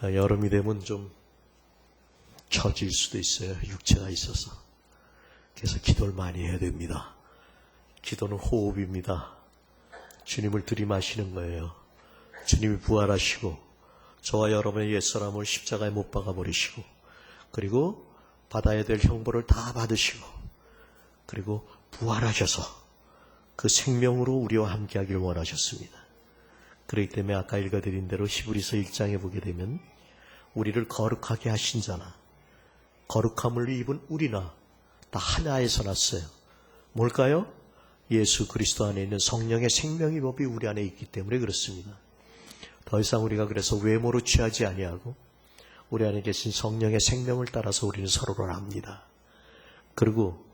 여름이 되면 좀 처질 수도 있어요. 육체가 있어서. 그래서 기도를 많이 해야 됩니다. 기도는 호흡입니다. 주님을 들이마시는 거예요. 주님이 부활하시고 저와 여러분의 옛사람을 십자가에 못 박아버리시고 그리고 받아야 될 형벌을 다 받으시고 그리고 부활하셔서 그 생명으로 우리와 함께하길 원하셨습니다. 그렇기 때문에 아까 읽어드린 대로 히브리서 1장에 보게 되면 우리를 거룩하게 하신 자나 거룩함을 입은 우리나 다 하나에서 났어요. 뭘까요? 예수 그리스도 안에 있는 성령의 생명의 법이 우리 안에 있기 때문에 그렇습니다. 더 이상 우리가 그래서 외모로 취하지 아니하고 우리 안에 계신 성령의 생명을 따라서 우리는 서로를 압니다. 그리고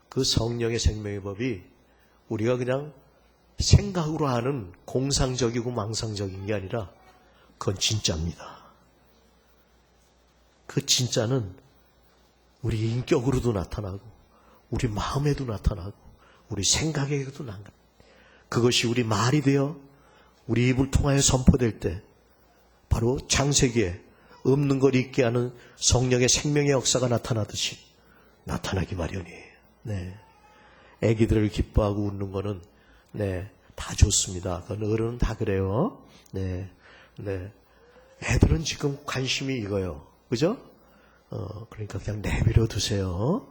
그 성령의 생명의 법이 우리가 그냥 생각으로 하는 공상적이고 망상적인 게 아니라 그건 진짜입니다. 그 진짜는 우리 인격으로도 나타나고 우리 마음에도 나타나고 우리 생각에도 나타나고 그것이 우리 말이 되어 우리 입을 통하여 선포될 때 바로 창세기에 없는 걸 있게 하는 성령의 생명의 역사가 나타나듯이 나타나기 마련이에요. 네. 애기들을 기뻐하고 웃는 거는 네, 다 좋습니다. 그건 어른은 다 그래요. 네. 애들은 지금 관심이 이거요. 그죠? 그러니까 그냥 내버려 두세요.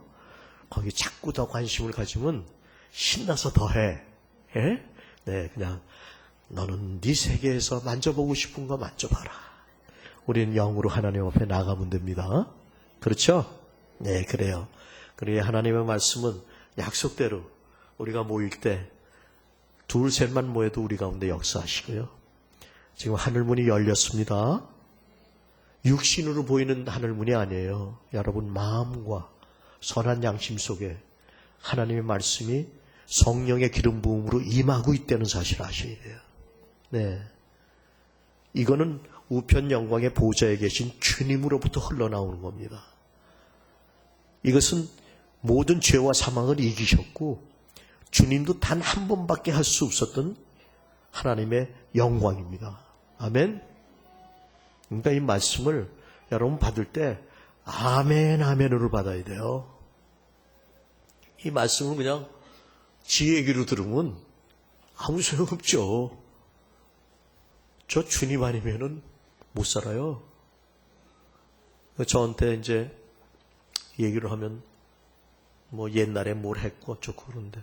거기 자꾸 더 관심을 가지면 신나서 더 해. 예? 네, 그냥 너는 네 세계에서 만져보고 싶은 거 만져봐라. 우리는 영으로 하나님 앞에 나가면 됩니다. 그렇죠? 네, 그래요. 그래야 하나님의 말씀은 약속대로 우리가 모일 때 둘, 셋만 모여도 우리 가운데 역사하시고요. 지금 하늘문이 열렸습니다. 육신으로 보이는 하늘문이 아니에요. 여러분 마음과 선한 양심 속에 하나님의 말씀이 성령의 기름 부음으로 임하고 있다는 사실을 아셔야 돼요. 네, 이거는 우편 영광의 보좌에 계신 주님으로부터 흘러나오는 겁니다. 이것은 모든 죄와 사망을 이기셨고 주님도 단 한 번밖에 할 수 없었던 하나님의 영광입니다. 아멘. 그러니까 이 말씀을 여러분 받을 때 아멘 아멘으로 받아야 돼요. 이 말씀을 그냥 지 얘기로 들으면 아무 소용없죠. 저 주님 아니면은 못 살아요. 저한테 이제 얘기를 하면 뭐 옛날에 뭘 했고 어쩌고 그런데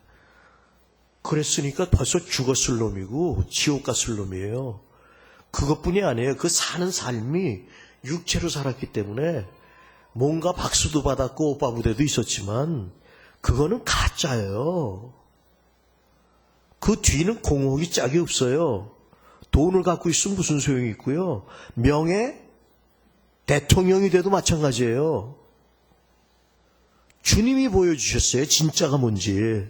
그랬으니까 벌써 죽었을 놈이고 지옥 갔을 놈이에요. 그것뿐이 아니에요. 그 사는 삶이 육체로 살았기 때문에 뭔가 박수도 받았고 오빠 부대도 있었지만 그거는 가짜예요. 그 뒤는 공허하기 짝이 없어요. 돈을 갖고 있으면 무슨 소용이 있고요. 명예, 대통령이 돼도 마찬가지예요. 주님이 보여주셨어요. 진짜가 뭔지.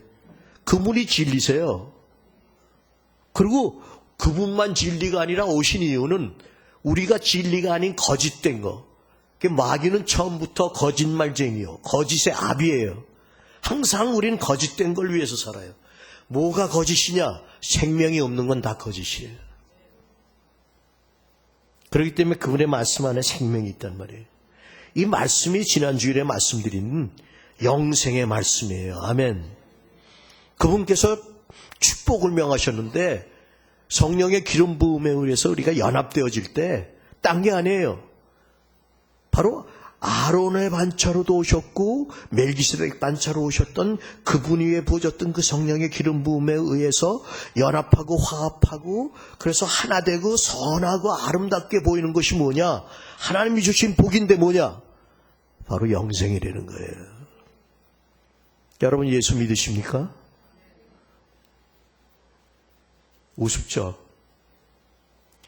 그분이 진리세요. 그리고 그분만 진리가 아니라 오신 이유는 우리가 진리가 아닌 거짓된 거. 마귀는 처음부터 거짓말쟁이요. 거짓의 아비예요. 항상 우리는 거짓된 걸 위해서 살아요. 뭐가 거짓이냐? 생명이 없는 건 다 거짓이에요. 그렇기 때문에 그분의 말씀 안에 생명이 있단 말이에요. 이 말씀이 지난주일에 말씀드린 영생의 말씀이에요. 아멘. 그분께서 축복을 명하셨는데 성령의 기름 부음에 의해서 우리가 연합되어질 때 딴 게 아니에요. 바로 아론의 반차로도 오셨고 멜기세덱 반차로 오셨던 그분 위에 부어졌던 그 성령의 기름 부음에 의해서 연합하고 화합하고 그래서 하나 되고 선하고 아름답게 보이는 것이 뭐냐? 하나님이 주신 복인데 뭐냐? 바로 영생이라는 거예요. 여러분 예수 믿으십니까? 우습죠?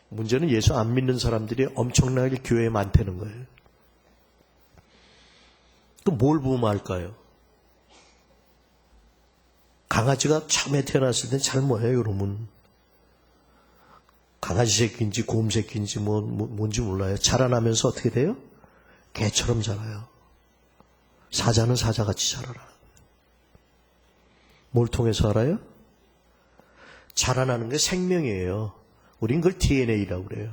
문제는 예수 안 믿는 사람들이 엄청나게 교회에 많다는 거예요. 또 뭘 보면 알까요? 강아지가 처음에 태어났을 땐 잘 뭐예요, 여러분? 강아지 새끼인지 곰 새끼인지 뭔지 몰라요. 자라나면서 어떻게 돼요? 개처럼 자라요. 사자는 사자같이 자라라. 뭘 통해서 알아요? 자라나는 게 생명이에요. 우린 그걸 DNA라고 그래요.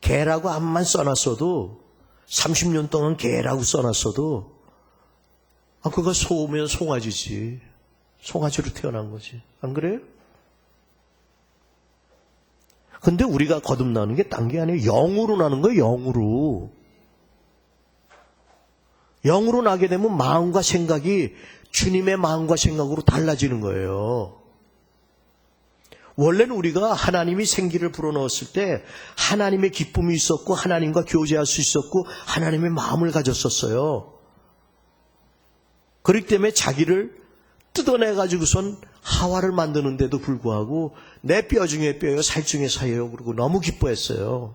개라고 암만 써놨어도 30년 동안 개라고 써놨어도 그거 소면 송아지지. 송아지로 태어난 거지. 안 그래요? 근데 우리가 거듭나는 게 딴 게 아니에요. 영으로 나는 거예요. 영으로. 영으로 나게 되면 마음과 생각이 주님의 마음과 생각으로 달라지는 거예요. 원래는 우리가 하나님이 생기를 불어넣었을 때 하나님의 기쁨이 있었고 하나님과 교제할 수 있었고 하나님의 마음을 가졌었어요. 그렇기 때문에 자기를 뜯어내가지고선 하와를 만드는데도 불구하고 내 뼈 중에 뼈요 살 중에 살이요 그러고 너무 기뻐했어요.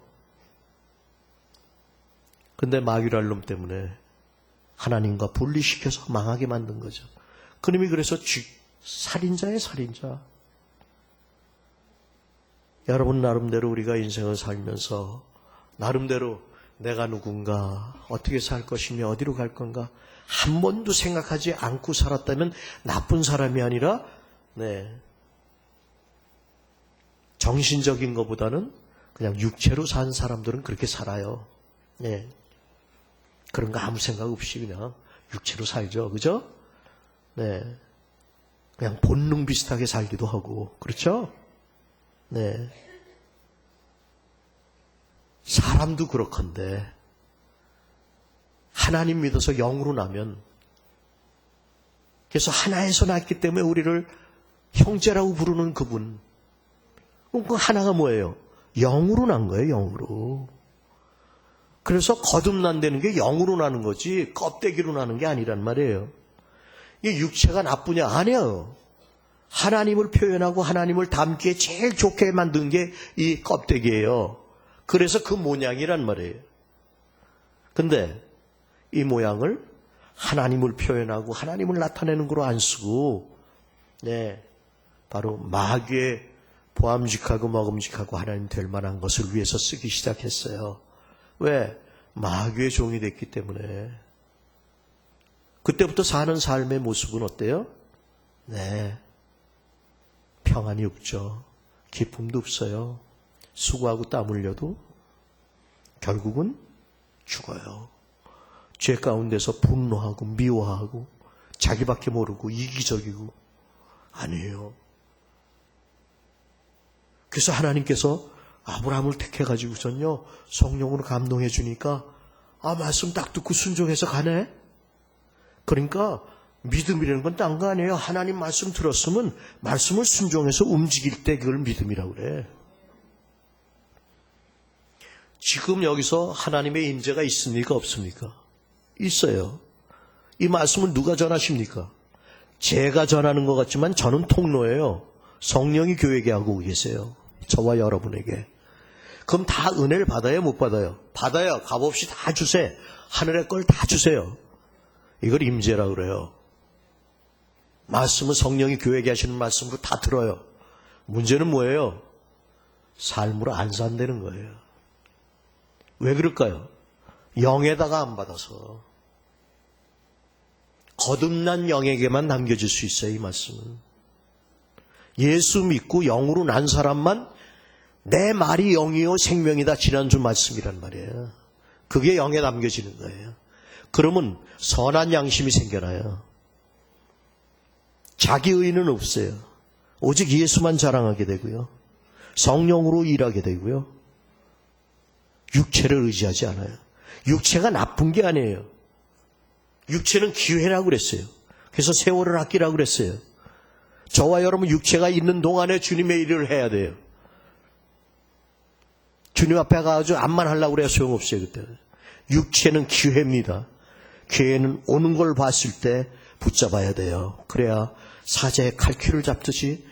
근데 마귀랄 놈 때문에 하나님과 분리시켜서 망하게 만든 거죠. 그놈이 그래서 살인자의 살인자. 여러분 나름대로 우리가 인생을 살면서 나름대로 내가 누군가 어떻게 살 것이며 어디로 갈 건가 한 번도 생각하지 않고 살았다면 나쁜 사람이 아니라 정신적인 것보다는 그냥 육체로 산 사람들은 그렇게 살아요. 그런 거 아무 생각 없이 그냥 육체로 살죠. 그죠? 그냥 본능 비슷하게 살기도 하고 그렇죠? 사람도 그렇건데 하나님 믿어서 영으로 나면 그래서 하나에서 났기 때문에 우리를 형제라고 부르는 그분 그 하나가 뭐예요? 영으로 난 거예요. 영으로. 그래서 거듭난다는 게 영으로 나는 거지 껍데기로 나는 게 아니란 말이에요. 이 육체가 나쁘냐? 아니에요. 하나님을 표현하고 하나님을 담기에 제일 좋게 만든 게 이 껍데기예요. 그래서 그 모양이란 말이에요. 근데 이 모양을 하나님을 표현하고 하나님을 나타내는 거로 안 쓰고 바로 마귀의 보암직하고 먹음직하고 하나님 될 만한 것을 위해서 쓰기 시작했어요. 왜? 마귀의 종이 됐기 때문에. 그때부터 사는 삶의 모습은 어때요? 평안이 없죠. 기쁨도 없어요. 수고하고 땀 흘려도 결국은 죽어요. 죄 가운데서 분노하고 미워하고 자기밖에 모르고 이기적이고 아니에요. 그래서 하나님께서 아브라함을 택해가지고선요 성령으로 감동해 주니까 말씀 딱 듣고 순종해서 가네. 그러니까 믿음이라는 건 딴 거 아니에요. 하나님 말씀 들었으면 말씀을 순종해서 움직일 때 그걸 믿음이라고 그래. 지금 여기서 하나님의 임재가 있습니까? 없습니까? 있어요. 이 말씀은 누가 전하십니까? 제가 전하는 것 같지만 저는 통로예요. 성령이 교회에게 하고 계세요. 저와 여러분에게. 그럼 다 은혜를 받아요? 못 받아요? 받아요. 값없이 다 주세요. 하늘의 걸 다 주세요. 이걸 임재라고 그래요. 말씀은 성령이 교회에게 하시는 말씀으로 다 들어요. 문제는 뭐예요? 삶으로 안 산다는 거예요. 왜 그럴까요? 영에다가 안 받아서. 거듭난 영에게만 남겨질 수 있어요. 이 말씀은. 예수 믿고 영으로 난 사람만 내 말이 영이요 생명이다. 지난주 말씀이란 말이에요. 그게 영에 남겨지는 거예요. 그러면 선한 양심이 생겨나요. 자기 의는 없어요. 오직 예수만 자랑하게 되고요. 성령으로 일하게 되고요. 육체를 의지하지 않아요. 육체가 나쁜 게 아니에요. 육체는 기회라고 그랬어요. 그래서 세월을 아끼라고 그랬어요. 저와 여러분 육체가 있는 동안에 주님의 일을 해야 돼요. 주님 앞에 가가지고 암만 하려고 그래야 소용없어요. 그때 육체는 기회입니다. 기회는 오는 걸 봤을 때 붙잡아야 돼요. 그래야 사자의 칼퀴를 잡듯이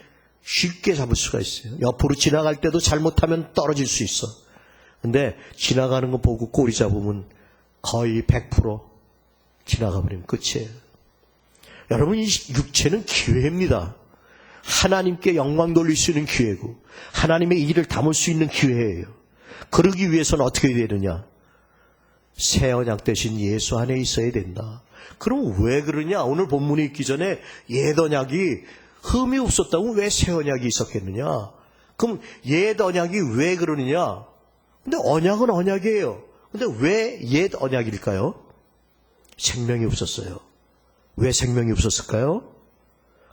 쉽게 잡을 수가 있어요. 옆으로 지나갈 때도 잘못하면 떨어질 수 있어. 근데 지나가는 거 보고 꼬리 잡으면 거의 100% 지나가 버리면 끝이에요. 여러분 이 육체는 기회입니다. 하나님께 영광 돌릴 수 있는 기회고 하나님의 일을 담을 수 있는 기회예요. 그러기 위해서는 어떻게 되느냐? 새 언약 대신 예수 안에 있어야 된다. 그럼 왜 그러냐? 오늘 본문이 있기 전에 옛 언약이 흠이 없었다고 왜 새 언약이 있었겠느냐? 그럼 옛 언약이 왜 그러느냐? 근데 언약은 언약이에요. 근데 왜 옛 언약일까요? 생명이 없었어요. 왜 생명이 없었을까요?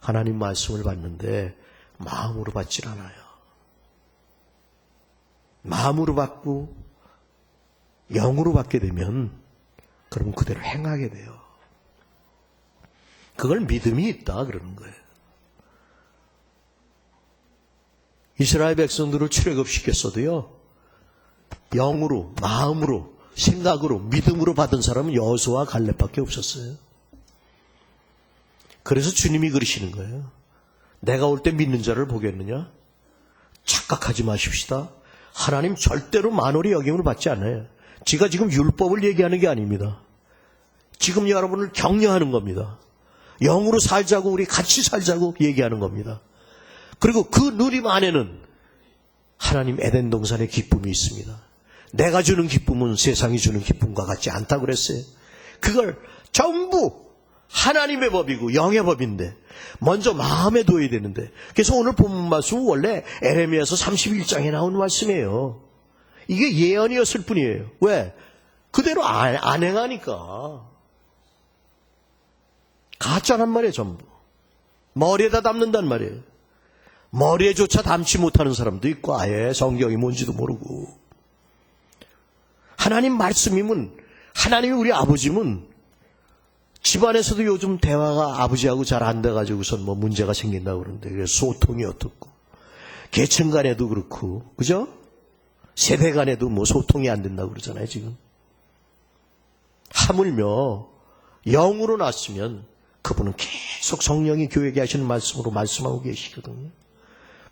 하나님 말씀을 받는데 마음으로 받질 않아요. 마음으로 받고 영으로 받게 되면 그러면 그대로 행하게 돼요. 그걸 믿음이 있다 그러는 거예요. 이스라엘 백성들을 출애굽시켰어도요, 영으로, 마음으로, 생각으로, 믿음으로 받은 사람은 여호수아와 갈렙밖에 없었어요. 그래서 주님이 그러시는 거예요. 내가 올 때 믿는 자를 보겠느냐? 착각하지 마십시다. 하나님 절대로 만월의 여김을 받지 않아요. 제가 지금 율법을 얘기하는 게 아닙니다. 지금 여러분을 격려하는 겁니다. 영으로 살자고, 우리 같이 살자고 얘기하는 겁니다. 그리고 그 누림 안에는 하나님 에덴 동산의 기쁨이 있습니다. 내가 주는 기쁨은 세상이 주는 기쁨과 같지 않다고 그랬어요. 그걸 전부 하나님의 법이고 영의 법인데 먼저 마음에 둬야 되는데, 그래서 오늘 본문 말씀은 원래 에레미야서 31장에 나온 말씀이에요. 이게 예언이었을 뿐이에요. 왜? 그대로 안 행하니까. 가짜란 말이에요. 전부 머리에다 담는단 말이에요. 머리에조차 담지 못하는 사람도 있고 아예 성경이 뭔지도 모르고. 하나님 말씀이면, 하나님이 우리 아버지면, 집안에서도 요즘 대화가 아버지하고 잘 안 돼가지고선 뭐 문제가 생긴다고 그러는데, 소통이 어떻고, 계층 간에도 그렇고, 그죠? 세대 간에도 뭐 소통이 안 된다고 그러잖아요, 지금. 하물며 영으로 났으면 그분은 계속 성령이 교회에게 하시는 말씀으로 말씀하고 계시거든요.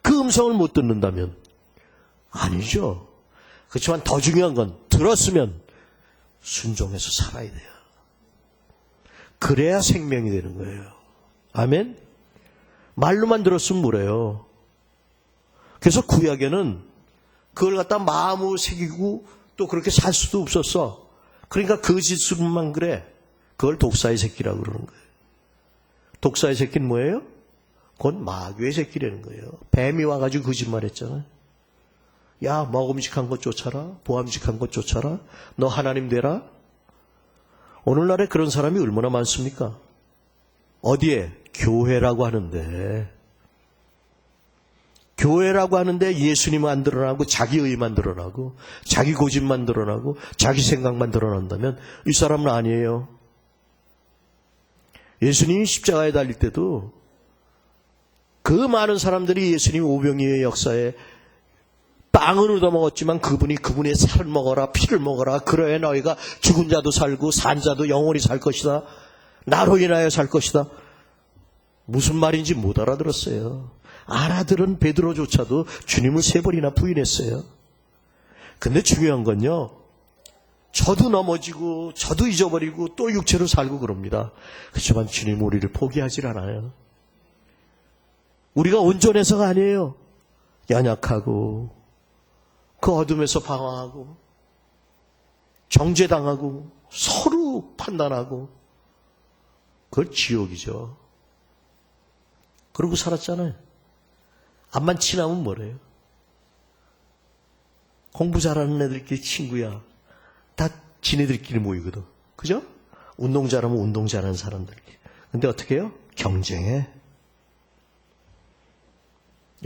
그 음성을 못 듣는다면 아니죠. 그렇지만 더 중요한 건 들었으면 순종해서 살아야 돼요. 그래야 생명이 되는 거예요. 아멘? 말로만 들었으면 뭐래요? 그래서 구약에는 그걸 갖다 마음으로 새기고 또 그렇게 살 수도 없었어. 그러니까 거짓으로만 그래. 그걸 독사의 새끼라고 그러는 거예요. 독사의 새끼는 뭐예요? 그건 마귀의 새끼라는 거예요. 뱀이 와가지고 거짓말했잖아요. 야, 먹음직한 것 쫓아라. 보암직한 것 쫓아라. 너 하나님 되라. 오늘날에 그런 사람이 얼마나 많습니까? 어디에? 교회라고 하는데. 교회라고 하는데 예수님만 드러나고 자기 의만 드러나고 자기 고집만 드러나고 자기 생각만 드러난다면 이 사람은 아니에요. 예수님이 십자가에 달릴 때도 그 많은 사람들이 예수님 오병이의 역사에 빵을 얻어먹었지만 그분의 살을 먹어라, 피를 먹어라. 그래야 너희가 죽은 자도 살고 산 자도 영원히 살 것이다. 나로 인하여 살 것이다. 무슨 말인지 못 알아들었어요. 알아들은 베드로조차도 주님을 3번이나 부인했어요. 근데 중요한 건요, 저도 넘어지고 저도 잊어버리고 또 육체로 살고 그럽니다. 그렇지만 주님 우리를 포기하질 않아요. 우리가 온전해서가 아니에요. 연약하고 그 어둠에서 방황하고 정죄당하고 서로 판단하고 그걸 지옥이죠. 그러고 살았잖아요. 암만 친하면 뭐래요? 공부 잘하는 애들끼리 친구야. 다 지네들끼리 모이거든. 그죠? 운동 잘하면 운동 잘하는 사람들끼리. 근데 어떻게 해요? 경쟁해.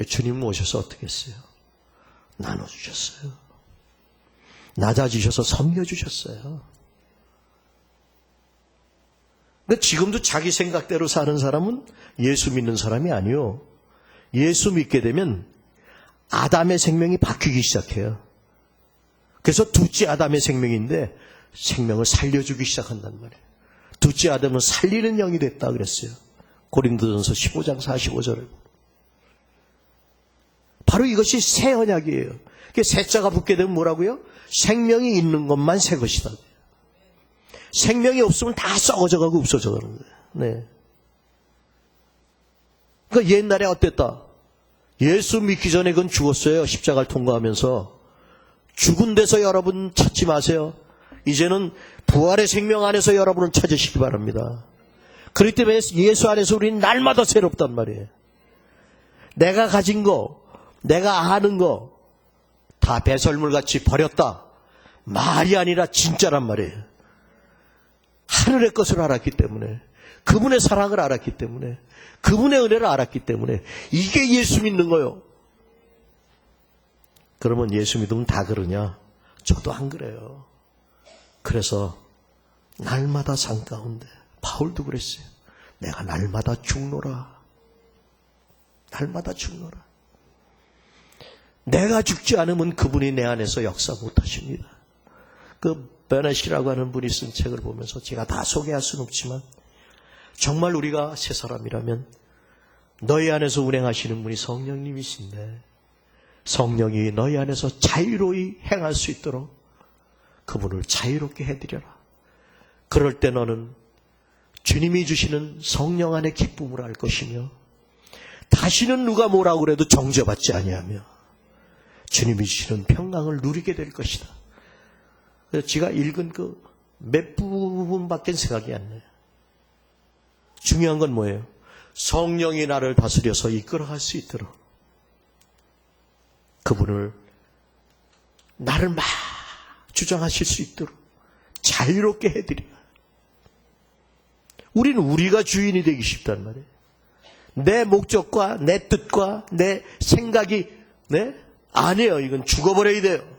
주님 오셔서 어떻게 했어요? 나눠주셨어요. 낮아지셔서 섬겨주셨어요. 근데 지금도 자기 생각대로 사는 사람은 예수 믿는 사람이 아니요. 예수 믿게 되면 아담의 생명이 바뀌기 시작해요. 그래서 둘째 아담의 생명인데 생명을 살려주기 시작한단 말이에요. 둘째 아담은 살리는 영이 됐다 그랬어요. 고린도전서 15장 45절에. 바로 이것이 새 언약이에요. 새자가 붙게 되면 뭐라고요? 생명이 있는 것만 새 것이다. 생명이 없으면 다 썩어져가고 없어져가는 거예요. 네. 그러니까 옛날에 어땠다? 예수 믿기 전에 그건 죽었어요. 십자가를 통과하면서. 죽은 데서 여러분 찾지 마세요. 이제는 부활의 생명 안에서 여러분은 찾으시기 바랍니다. 그렇기 때문에 예수 안에서 우리는 날마다 새롭단 말이에요. 내가 가진 거, 내가 아는 거 다 배설물같이 버렸다. 말이 아니라 진짜란 말이에요. 하늘의 것을 알았기 때문에, 그분의 사랑을 알았기 때문에, 그분의 은혜를 알았기 때문에 이게 예수 믿는 거요. 그러면 예수 믿으면 다 그러냐? 저도 안 그래요. 그래서 날마다 산 가운데 바울도 그랬어요. 내가 날마다 죽노라. 날마다 죽노라. 내가 죽지 않으면 그분이 내 안에서 역사 못하십니다. 그 베넷이라고 하는 분이 쓴 책을 보면서 제가 다 소개할 수는 없지만 정말 우리가 새 사람이라면 너희 안에서 운행하시는 분이 성령님이신데 성령이 너희 안에서 자유로이 행할 수 있도록 그분을 자유롭게 해드려라. 그럴 때 너는 주님이 주시는 성령 안의 기쁨을 알 것이며 다시는 누가 뭐라고 그래도 정죄받지 아니하며 주님이 주시는 평강을 누리게 될 것이다. 그래서 제가 읽은 그 몇 부분밖에 생각이 안 나요. 중요한 건 뭐예요? 성령이 나를 다스려서 이끌어갈 수 있도록 그분을 나를 막 주장하실 수 있도록 자유롭게 해드려요. 우리는 우리가 주인이 되기 쉽단 말이에요. 내 목적과 내 뜻과 내 생각이 아니에요. 이건 죽어버려야 돼요.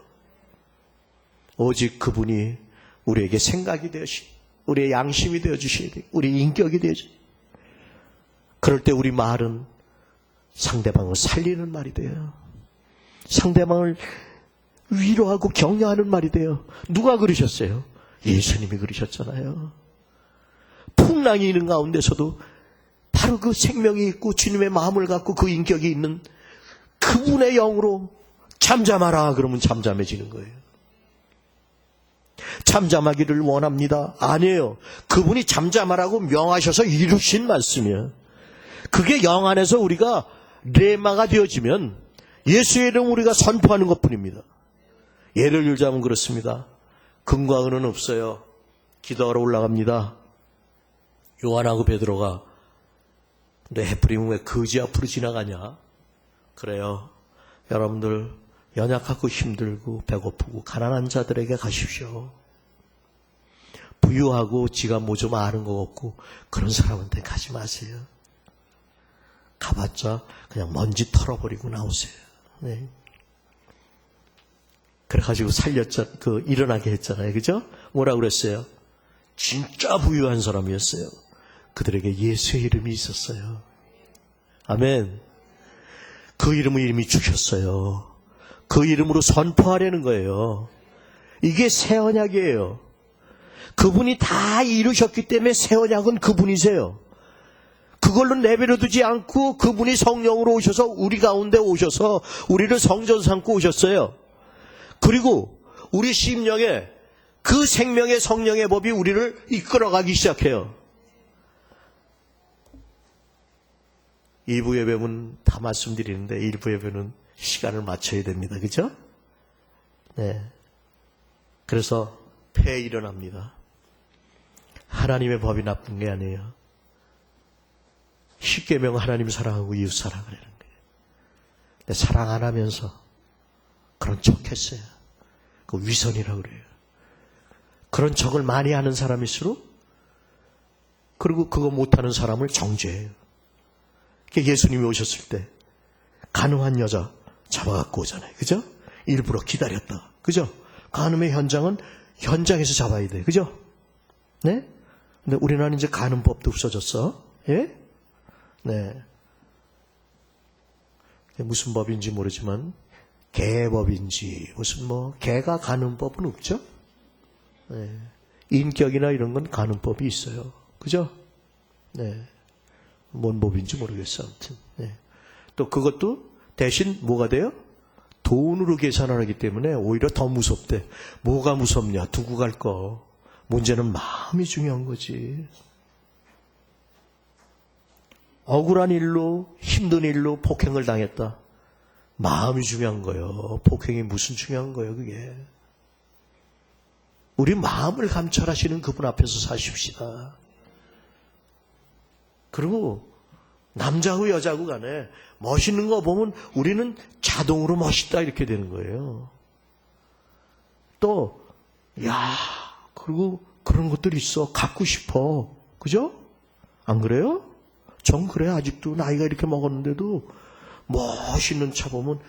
오직 그분이 우리에게 생각이 되어주시고 우리의 양심이 되어주셔야 돼요. 우리 인격이 되어주셔야 돼요. 그럴 때 우리 말은 상대방을 살리는 말이 돼요. 상대방을 위로하고 격려하는 말이 돼요. 누가 그러셨어요? 예수님이 그러셨잖아요. 풍랑이 있는 가운데서도 바로 그 생명이 있고 주님의 마음을 갖고 그 인격이 있는 그분의 영으로 잠잠하라 그러면 잠잠해지는 거예요. 잠잠하기를 원합니다. 아니에요. 그분이 잠잠하라고 명하셔서 이루신 말씀이에요. 그게 영 안에서 우리가 레마가 되어지면 예수의 이름 우리가 선포하는 것뿐입니다. 예를 들자면 그렇습니다. 금과 은은 없어요. 기도하러 올라갑니다. 요한하고 베드로가 너 헤프림은 왜 거지 앞으로 지나가냐? 그래요. 여러분들 연약하고 힘들고 배고프고 가난한 자들에게 가십시오. 부유하고 지가 뭐 좀 아는 거 없고 그런 사람한테 가지 마세요. 가봤자 그냥 먼지 털어버리고 나오세요. 네. 그래가지고 일어나게 했잖아요. 그죠? 뭐라 그랬어요? 진짜 부유한 사람이었어요. 그들에게 예수의 이름이 있었어요. 아멘. 그 이름을 이미 주셨어요. 그 이름으로 선포하려는 거예요. 이게 새 언약이에요. 그분이 다 이루셨기 때문에 새 언약은 그분이세요. 그걸로 내버려두지 않고 그분이 성령으로 오셔서 우리 가운데 오셔서 우리를 성전 삼고 오셨어요. 그리고 우리 심령에 그 생명의 성령의 법이 우리를 이끌어가기 시작해요. 2부 예배는 다 말씀드리는데 1부 예배는 시간을 맞춰야 됩니다. 그죠? 네. 그래서 폐에 일어납니다. 하나님의 법이 나쁜 게 아니에요. 십계명 하나님 사랑하고 이웃 사랑하라는 거예요. 근데 사랑 안 하면서 그런 척 했어요. 그 위선이라고 그래요. 그런 척을 많이 하는 사람일수록 그리고 그거 못하는 사람을 정죄해요. 예수님이 오셨을 때 간음한 여자 잡아갖고 오잖아요. 그죠? 일부러 기다렸다. 그죠? 간음의 현장은 현장에서 잡아야 돼. 그죠? 네? 근데 우리나라는 이제 간음법도 없어졌어. 예? 네. 무슨 법인지 모르지만 개법인지 무슨 개가 간음법은 없죠? 네. 인격이나 이런 건 간음법이 있어요. 그죠? 네. 뭔 법인지 모르겠어. 아무튼. 네. 또 그것도 대신 뭐가 돼요? 돈으로 계산을 하기 때문에 오히려 더 무섭대. 뭐가 무섭냐? 두고 갈 거. 문제는 마음이 중요한 거지. 억울한 일로 힘든 일로 폭행을 당했다. 마음이 중요한 거예요. 폭행이 무슨 중요한 거예요, 그게. 우리 마음을 감찰하시는 그분 앞에서 사십시다. 그리고 남자고 여자고 간에 멋있는 거 보면 우리는 자동으로 멋있다 이렇게 되는 거예요. 또, 그리고 그런 것들이 있어. 갖고 싶어. 그죠? 안 그래요? 전 그래. 아직도 나이가 이렇게 먹었는데도 멋있는 차 보면,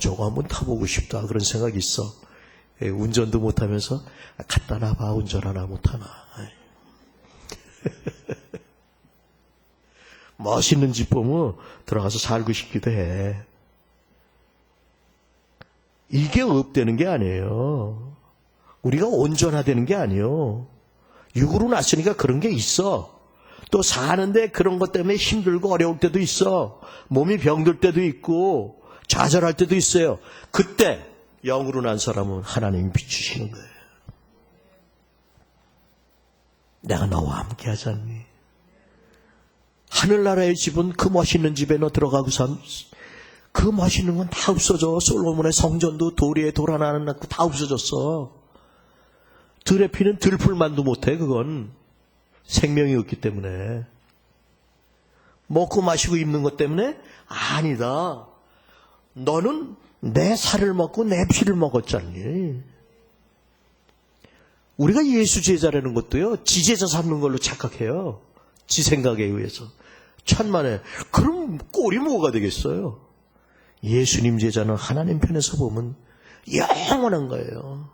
저거 한번 타보고 싶다. 그런 생각이 있어. 운전도 못하면서, 갖다 놔봐. 운전 하나 못하나. 멋있는 집 보면 들어가서 살고 싶기도 해. 이게 업되는 게 아니에요. 우리가 온전화되는 게 아니에요. 육으로 났으니까 그런 게 있어. 또 사는데 그런 것 때문에 힘들고 어려울 때도 있어. 몸이 병들 때도 있고 좌절할 때도 있어요. 그때 영으로 난 사람은 하나님이 비추시는 거예요. 내가 너와 함께 하지 않니? 하늘나라의 집은 그 멋있는 집에 너 들어가고 그 멋있는 건 다 없어져. 솔로몬의 성전도 돌에 돌 하나 안 낳고 다 없어졌어. 들에 피는 들풀만도 못해. 그건 생명이 없기 때문에. 먹고 마시고 입는 것 때문에? 아니다. 너는 내 살을 먹고 내 피를 먹었잖니. 우리가 예수 제자라는 것도요, 지 제자 삼는 걸로 착각해요. 지 생각에 의해서. 천만에. 그럼 꼴이 뭐가 되겠어요? 예수님 제자는 하나님 편에서 보면 영원한 거예요.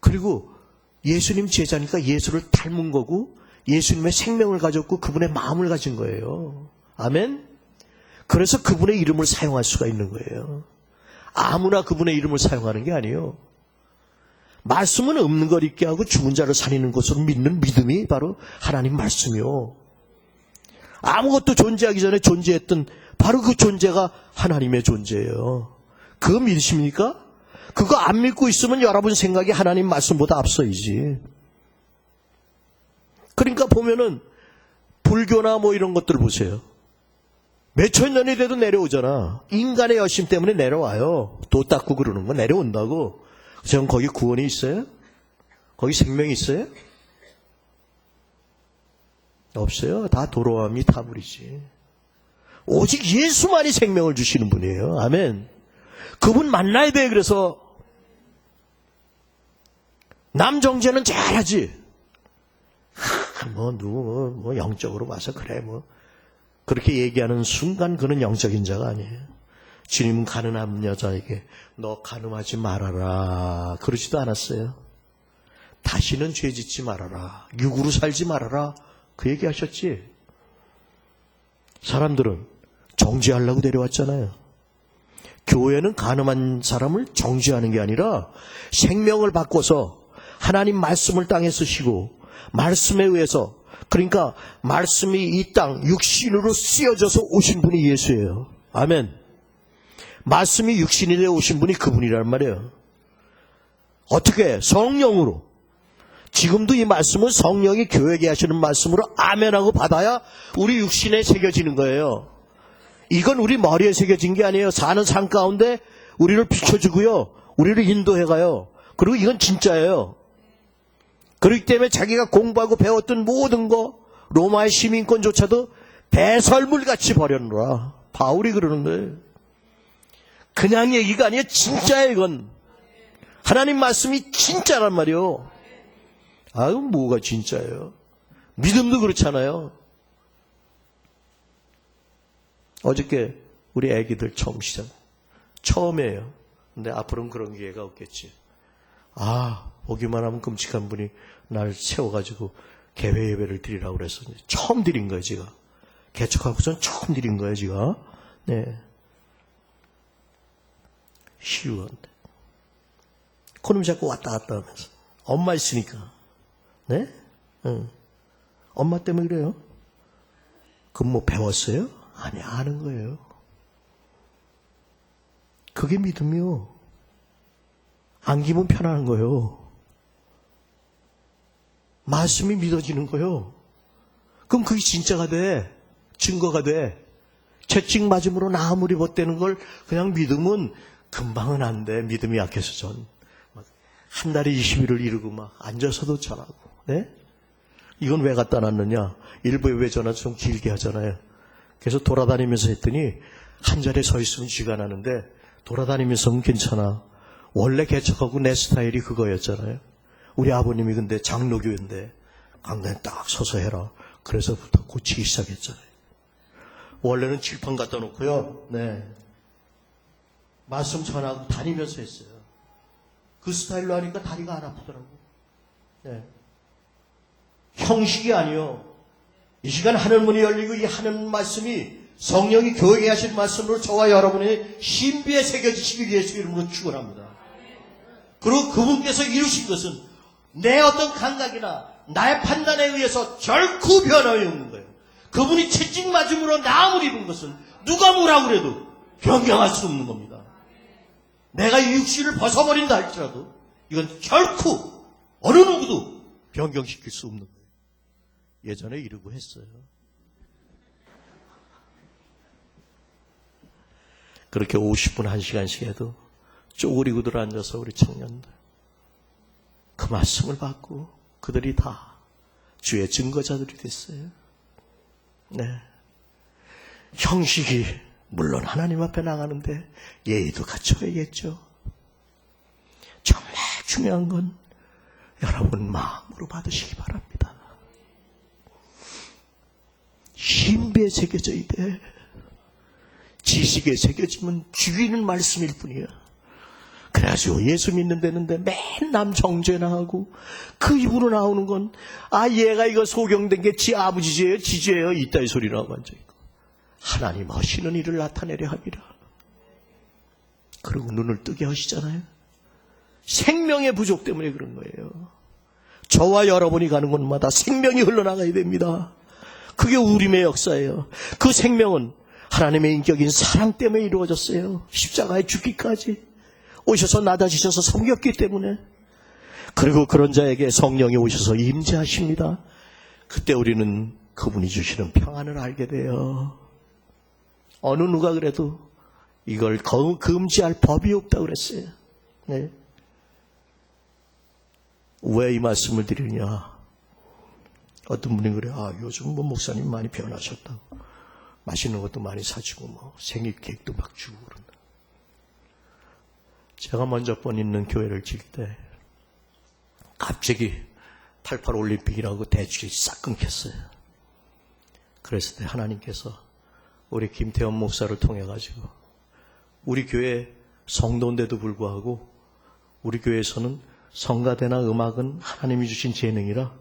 그리고 예수님 제자니까 예수를 닮은 거고 예수님의 생명을 가졌고 그분의 마음을 가진 거예요. 아멘? 그래서 그분의 이름을 사용할 수가 있는 거예요. 아무나 그분의 이름을 사용하는 게 아니에요. 말씀은 없는 걸 있게 하고 죽은 자를 살리는 것으로 믿는 믿음이 바로 하나님 말씀이요. 아무것도 존재하기 전에 존재했던 바로 그 존재가 하나님의 존재예요. 그거 믿으십니까? 그거 안 믿고 있으면 여러분 생각이 하나님 말씀보다 앞서이지. 그러니까 보면은 불교나 뭐 이런 것들 보세요. 몇천 년이 돼도 내려오잖아. 인간의 열심 때문에 내려와요. 도 닦고 그러는 거 내려온다고. 전 거기 구원이 있어요? 거기 생명이 있어요? 없어요. 다 도로함이 타물이지. 오직 예수만이 생명을 주시는 분이에요. 아멘. 그분 만나야 돼. 그래서 남정재는 잘하지. 누구 영적으로 와서 그래 그렇게 얘기하는 순간 그는 영적인 자가 아니에요. 주님은 가늠한 여자에게 너 가늠하지 말아라 그러지도 않았어요. 다시는 죄 짓지 말아라. 육으로 살지 말아라. 그 얘기하셨지. 사람들은 정죄하려고 내려왔잖아요. 교회는 가늠한 사람을 정죄하는 게 아니라 생명을 바꿔서 하나님 말씀을 땅에 쓰시고 말씀에 의해서, 그러니까 말씀이 이 땅 육신으로 쓰여져서 오신 분이 예수예요. 아멘. 말씀이 육신이 되어 오신 분이 그분이란 말이에요. 어떻게? 성령으로. 지금도 이 말씀은 성령이 교회에 하시는 말씀으로 아멘하고 받아야 우리 육신에 새겨지는 거예요. 이건 우리 머리에 새겨진 게 아니에요. 사는 삶 가운데 우리를 비춰주고요. 우리를 인도해가요. 그리고 이건 진짜예요. 그렇기 때문에 자기가 공부하고 배웠던 모든 거, 로마의 시민권조차도 배설물같이 버렸노라. 바울이 그러는 거예요. 그냥 얘기가 아니에요. 진짜예요. 이건 하나님 말씀이 진짜란 말이에요. 아유, 뭐가 진짜예요? 믿음도 그렇잖아요. 어저께 우리 애기들 처음이에요. 근데 앞으로는 그런 기회가 없겠지. 보기만 하면 끔찍한 분이 날 세워가지고 개회 예배를 드리라고 그래서 처음 드린 거예요, 제가. 개척하고선 처음 드린 거예요, 제가. 네. 쉬운데. 그놈 자꾸 왔다 갔다 하면서. 엄마 있으니까. 네? 응. 엄마 때문에 그래요? 그럼 뭐 배웠어요? 아니, 아는 거예요. 그게 믿음이요. 안기면 편안한 거예요. 말씀이 믿어지는 거예요. 그럼 그게 진짜가 돼. 증거가 돼. 채찍 맞음으로 나무리 벗대는 걸 그냥 믿으면 금방은 안 돼. 믿음이 약해서 전. 한 달에 20일을 이루고 막 앉아서도 전하고. 네? 이건 왜 갖다 놨느냐? 일부에 왜 전화 좀 길게 하잖아요. 그래서 돌아다니면서 했더니 한 자리에 서 있으면 쥐가 나는데 돌아다니면서는 괜찮아. 원래 개척하고 내 스타일이 그거였잖아요. 우리 아버님이 근데 장로교인데 강단에 딱 서서 해라. 그래서부터 고치기 시작했잖아요. 원래는 칠판 갖다 놓고요. 네. 말씀 전하고 다니면서 했어요. 그 스타일로 하니까 다리가 안 아프더라고요. 네. 형식이 아니요. 이 시간 하늘문이 열리고 이 하는 말씀이 성령이 교회에 하신 말씀으로 저와 여러분의 신비에 새겨지시기 위해서 이름으로 축원합니다. 그리고 그분께서 이루신 것은 내 어떤 감각이나 나의 판단에 의해서 결코 변함이 없는 거예요. 그분이 채찍 맞음으로 나음을 입은 것은 누가 뭐라고 그래도 변경할 수 없는 겁니다. 내가 이 육신을 벗어버린다 할지라도 이건 결코 어느 누구도 변경시킬 수 없는 거예요. 예전에 이러고 했어요. 그렇게 50분 1시간씩 해도 쪼그리고들 앉아서 우리 청년들 그 말씀을 받고 그들이 다 주의 증거자들이 됐어요. 네. 형식이 물론 하나님 앞에 나가는데 예의도 갖춰야겠죠. 정말 중요한 건 여러분 마음으로 받으시기 바랍니다. 신비에 새겨져야 돼. 지식에 새겨지면 죽이는 말씀일 뿐이야. 그래가지고 예수 믿는 데는데 맨날 정죄나 하고 그 입으로 나오는 건 얘가 이거 소경된 게 지 아버지 죄예요 지 죄예요 이따위 소리를 하고 앉아있고 하나님 하시는 일을 나타내려 합니다. 그리고 눈을 뜨게 하시잖아요. 생명의 부족 때문에 그런 거예요. 저와 여러분이 가는 곳마다 생명이 흘러나가야 됩니다. 그게 우림의 역사예요. 그 생명은 하나님의 인격인 사랑 때문에 이루어졌어요. 십자가에 죽기까지 오셔서 낮아지셔서 섬겼기 때문에. 그리고 그런 자에게 성령이 오셔서 임재하십니다. 그때 우리는 그분이 주시는 평안을 알게 돼요. 어느 누가 그래도 이걸 금지할 법이 없다고 그랬어요. 네. 왜 이 말씀을 드리냐? 어떤 분이 그래, 요즘 목사님 많이 변하셨다고. 맛있는 것도 많이 사주고, 생일 케이크도 막 주고 그런다. 제가 먼저 번 있는 교회를 지을 때, 갑자기 88 올림픽이라고 대출이 싹 끊겼어요. 그랬을 때 하나님께서 우리 김태원 목사를 통해가지고, 우리 교회 성도인데도 불구하고, 우리 교회에서는 성가대나 음악은 하나님이 주신 재능이라,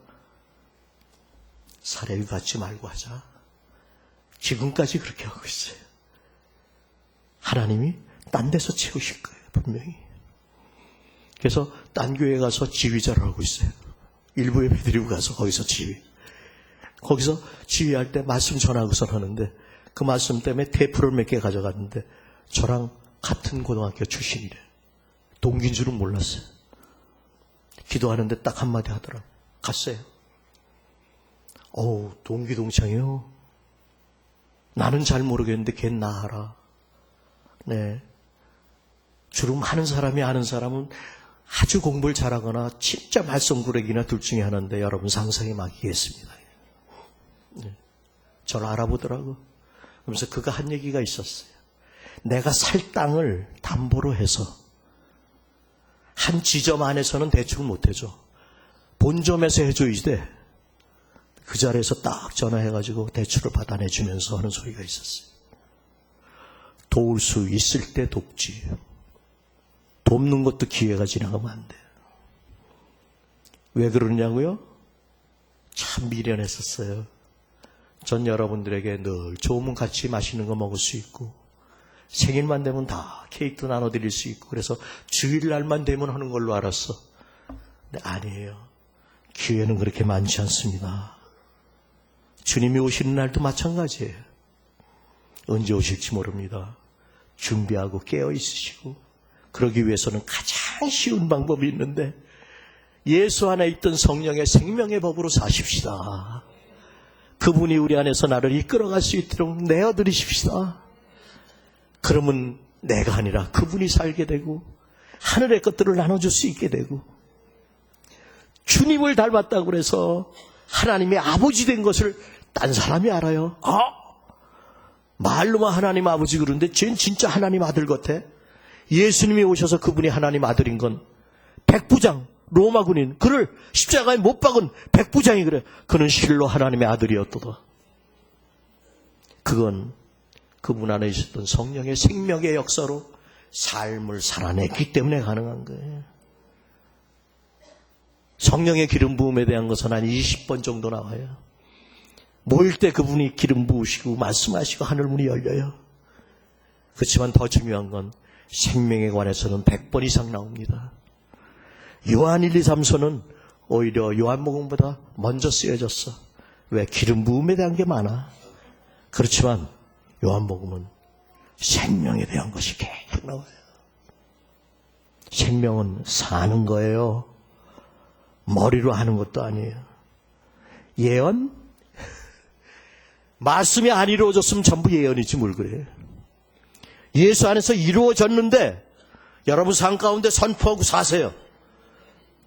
사례비 받지 말고 하자. 지금까지 그렇게 하고 있어요. 하나님이 딴 데서 채우실 거예요, 분명히. 그래서 딴 교회에 가서 지휘자를 하고 있어요. 일부 예배 드리고 가서 거기서 거기서 지휘할 때 말씀 전하고서 하는데 그 말씀 때문에 테이프를 몇 개 가져갔는데 저랑 같은 고등학교 출신이래. 동기인 줄은 몰랐어요. 기도하는데 딱 한마디 하더라. 갔어요. 동기 동창이요. 나는 잘 모르겠는데 걔는 나 알아. 네. 주로 많은 사람이 아는 사람은 아주 공부를 잘하거나 진짜 말썽구레기나 둘 중에 하나인데 여러분 상상에 맡기겠습니다. 네. 저를 알아보더라고. 그러면서 그가 한 얘기가 있었어요. 내가 살 땅을 담보로 해서 한 지점 안에서는 대출 못 해줘. 본점에서 해줘야지 돼. 그 자리에서 딱 전화해가지고 대출을 받아내주면서 하는 소리가 있었어요. 도울 수 있을 때 돕지. 돕는 것도 기회가 지나가면 안 돼. 왜 그러냐고요? 참 미련했었어요. 전 여러분들에게 늘 좋으면 같이 맛있는 거 먹을 수 있고 생일만 되면 다 케이크도 나눠드릴 수 있고 그래서 주일날만 되면 하는 걸로 알았어. 근데 아니에요. 기회는 그렇게 많지 않습니다. 주님이 오시는 날도 마찬가지예요. 언제 오실지 모릅니다. 준비하고 깨어 있으시고 그러기 위해서는 가장 쉬운 방법이 있는데 예수 안에 있던 성령의 생명의 법으로 사십시다. 그분이 우리 안에서 나를 이끌어갈 수 있도록 내어드리십시다. 그러면 내가 아니라 그분이 살게 되고 하늘의 것들을 나눠줄 수 있게 되고 주님을 닮았다고 그래서 하나님의 아버지 된 것을 딴 사람이 알아요. 말로만 하나님 아버지 그러는데 쟤는 진짜 하나님 아들 같아. 예수님이 오셔서 그분이 하나님 아들인 건 백부장, 로마 군인, 그를 십자가에 못 박은 백부장이 그래. 그는 실로 하나님의 아들이었도다. 그건 그분 안에 있었던 성령의 생명의 역사로 삶을 살아냈기 때문에 가능한 거예요. 성령의 기름 부음에 대한 것은 한 20번 정도 나와요. 모일 때 그분이 기름 부으시고 말씀하시고 하늘문이 열려요. 그렇지만 더 중요한 건 생명에 관해서는 100번 이상 나옵니다. 요한 1, 2, 3서는 오히려 요한복음보다 먼저 쓰여졌어. 왜? 기름 부음에 대한 게 많아. 그렇지만 요한복음은 생명에 대한 것이 계속 나와요. 생명은 사는 거예요. 머리로 하는 것도 아니에요. 예언? 말씀이 안 이루어졌으면 전부 예언이지 뭘 그래요. 예수 안에서 이루어졌는데 여러분 삶 가운데 선포하고 사세요.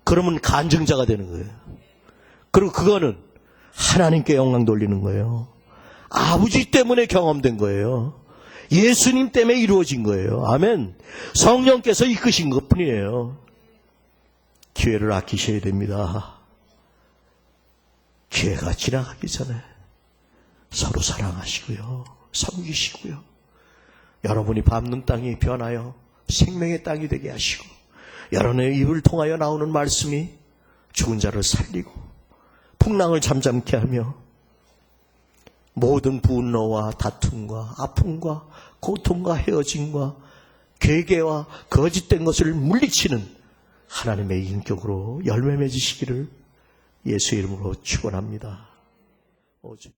그러면 간증자가 되는 거예요. 그리고 그거는 하나님께 영광 돌리는 거예요. 아버지 때문에 경험된 거예요. 예수님 때문에 이루어진 거예요. 아멘. 성령께서 이끄신 것뿐이에요. 기회를 아끼셔야 됩니다. 기회가 지나가기 전에 서로 사랑하시고요. 섬기시고요. 여러분이 밟는 땅이 변하여 생명의 땅이 되게 하시고 여러분의 입을 통하여 나오는 말씀이 죽은 자를 살리고 풍랑을 잠잠케 하며 모든 분노와 다툼과 아픔과 고통과 헤어짐과 괴계와 거짓된 것을 물리치는 하나님의 인격으로 열매 맺으시기를 예수 이름으로 축원합니다.